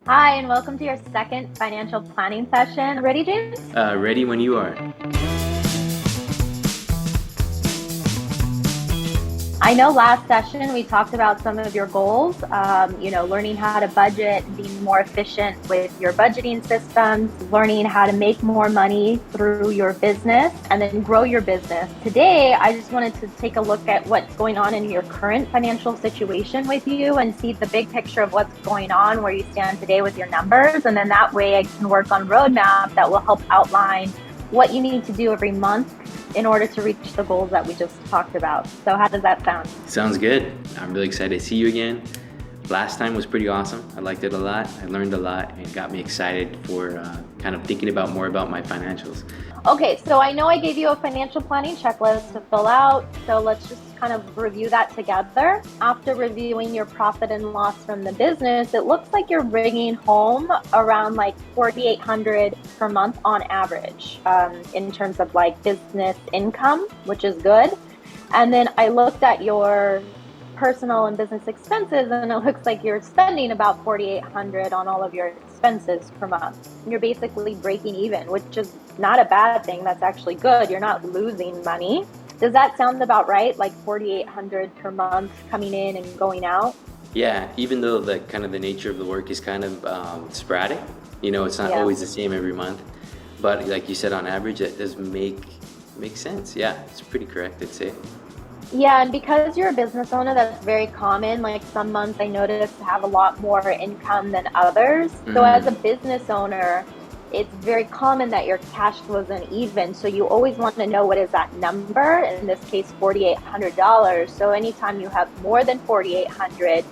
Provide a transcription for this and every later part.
Hi, and welcome to your second financial planning session. Ready, James? Ready when you are. I know last session we talked about some of your goals, learning how to budget, being more efficient with your budgeting systems, learning how to make more money through your business, and then grow your business. Today, I just wanted to take a look at what's going on in your current financial situation with you and see the big picture of what's going on, where you stand today with your numbers. And then that way I can work on roadmap that will help outline what you need to do every month in order to reach the goals that we just talked about. So how does that sound? Sounds good. I'm really excited to see you again. Last time was pretty awesome. I liked it a lot. I learned a lot and got me excited for kind of thinking more about my financials. Okay, so I know I gave you a financial planning checklist to fill out, so let's just kind of review that together. After reviewing your profit and loss from the business, it looks like you're bringing home around like $4,800 per month on average in terms of like business income, which is good. And then I looked at your personal and business expenses, and it looks like you're spending about $4,800 on all of your expenses per month. You're basically breaking even, which is not a bad thing. That's actually good. You're not losing money. Does that sound about right? Like $4,800 per month coming in and going out? Yeah, even though the nature of the work is kind of sporadic, it's not always the same every month. But like you said, on average, it does make sense. Yeah, it's pretty correct, I'd say. Yeah, and because you're a business owner, that's very common. Like some months I noticed have a lot more income than others. So as a business owner, it's very common that your cash flow isn't even. So you always want to know, what is that number? In this case, $4,800. So anytime you have more than $4,800,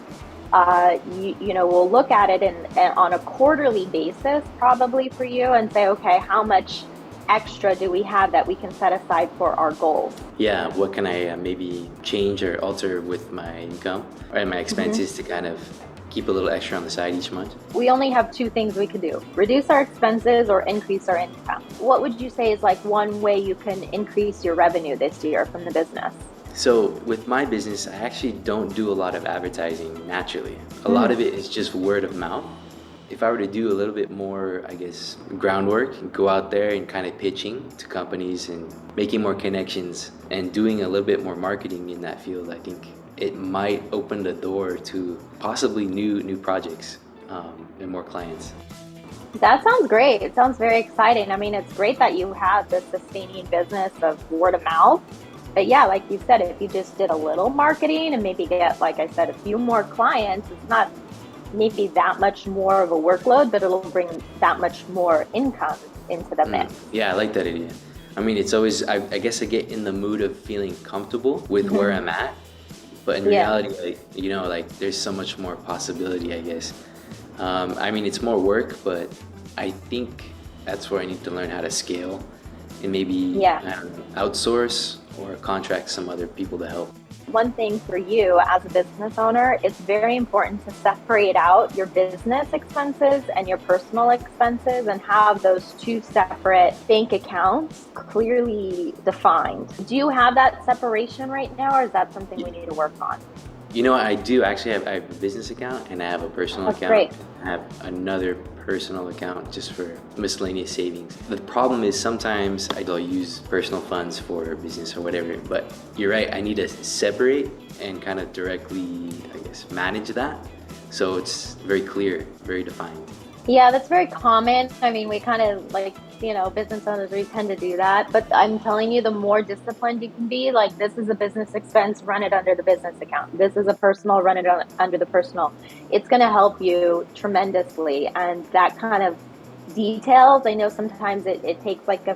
we'll look at it and on a quarterly basis, probably for you, and say, okay, how much extra do we have that we can set aside for our goals? Yeah, what can I maybe change or alter with my income and my expenses to kind of keep a little extra on the side each month? We only have two things we could do: reduce our expenses or increase our income. What would you say is like one way you can increase your revenue this year from the business? So with my business, I actually don't do a lot of advertising naturally. A lot of it is just word of mouth. If I were to do a little bit more, I guess, groundwork and go out there and kind of pitching to companies and making more connections and doing a little bit more marketing in that field, I think it might open the door to possibly new projects and more clients. That sounds great. It sounds very exciting. I mean, it's great that you have this sustaining business of word of mouth. But yeah, like you said, if you just did a little marketing and maybe get, like I said, a few more clients, it's not maybe that much more of a workload, but it'll bring that much more income into the mix. Yeah, I like that idea. I mean, it's always, I guess I get in the mood of feeling comfortable with where I'm at, but in reality, there's so much more possibility, I guess. I mean, it's more work, but I think that's where I need to learn how to scale and maybe I don't know, outsource or contract some other people to help. One thing for you as a business owner, it's very important to separate out your business expenses and your personal expenses and have those two separate bank accounts clearly defined. Do you have that separation right now, or is that something we need to work on? I do actually I have a business account and I have a personal account. Great. I have another personal account just for miscellaneous savings. The problem is sometimes I'll use personal funds for business or whatever, but you're right, I need to separate and kind of directly, I guess, manage that. So it's very clear, very defined. Yeah, that's very common. I mean, we kind of business owners, we tend to do that. But I'm telling you, the more disciplined you can be, like, this is a business expense, run it under the business account. This is a personal, run it under the personal. It's going to help you tremendously. And that kind of details, I know sometimes it takes like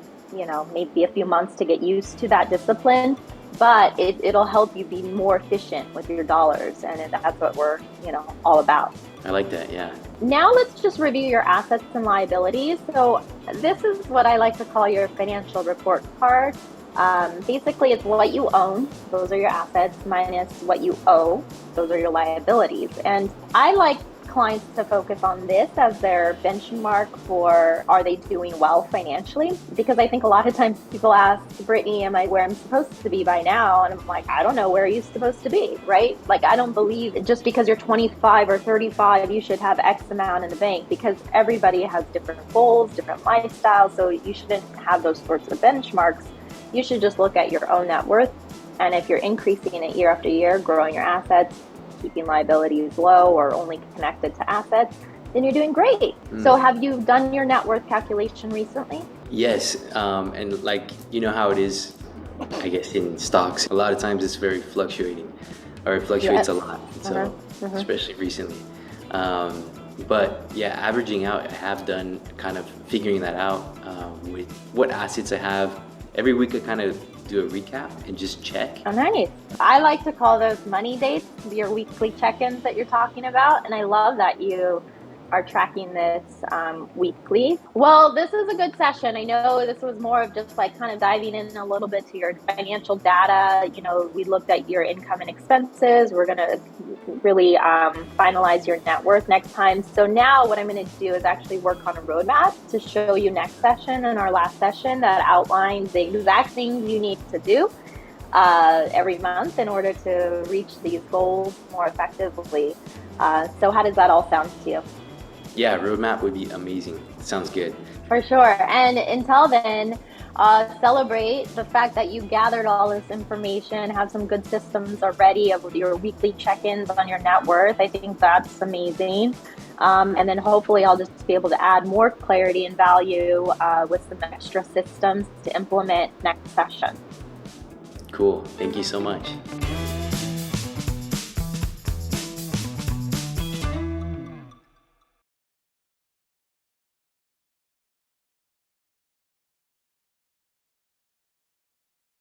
maybe a few months to get used to that discipline, but it'll help you be more efficient with your dollars. And that's what we're, all about. I like that, yeah. Now let's just review your assets and liabilities. So this is what I like to call your financial report card. Basically, it's what you own. Those are your assets, minus what you owe. Those are your liabilities. And I like clients to focus on this as their benchmark for are they doing well financially? Because I think a lot of times people ask, Brittney, am I where I'm supposed to be by now? And I'm like, I don't know, where are you supposed to be, right? Like, I don't believe just because you're 25 or 35, you should have X amount in the bank, because everybody has different goals, different lifestyles. So you shouldn't have those sorts of benchmarks. You should just look at your own net worth. And if you're increasing it year after year, growing your assets, keeping liabilities low or only connected to assets, then you're doing great. So have you done your net worth calculation recently? Yes, and like, you know how it is, I guess, in stocks. A lot of times it's very fluctuating, or it fluctuates a lot, so especially recently. But yeah, averaging out, I have done kind of figuring that out with what assets I have. Every week I kind of do a recap and just check. Oh, nice. I like to call those money dates, your weekly check-ins that you're talking about. And I love that you are tracking this weekly. Well, this is a good session. I know this was more of just like kind of diving in a little bit to your financial data. You know, we looked at your income and expenses. We're going to really finalize your net worth next time. So now what I'm going to do is actually work on a roadmap to show you next session and our last session that outlines the exact things you need to do every month in order to reach these goals more effectively. So how does that all sound to you? Yeah, roadmap would be amazing. Sounds good. For sure. And until then, celebrate the fact that you gathered all this information, have some good systems already of your weekly check-ins on your net worth. I think that's amazing. And then hopefully I'll just be able to add more clarity and value with some extra systems to implement next session. Cool. Thank you so much.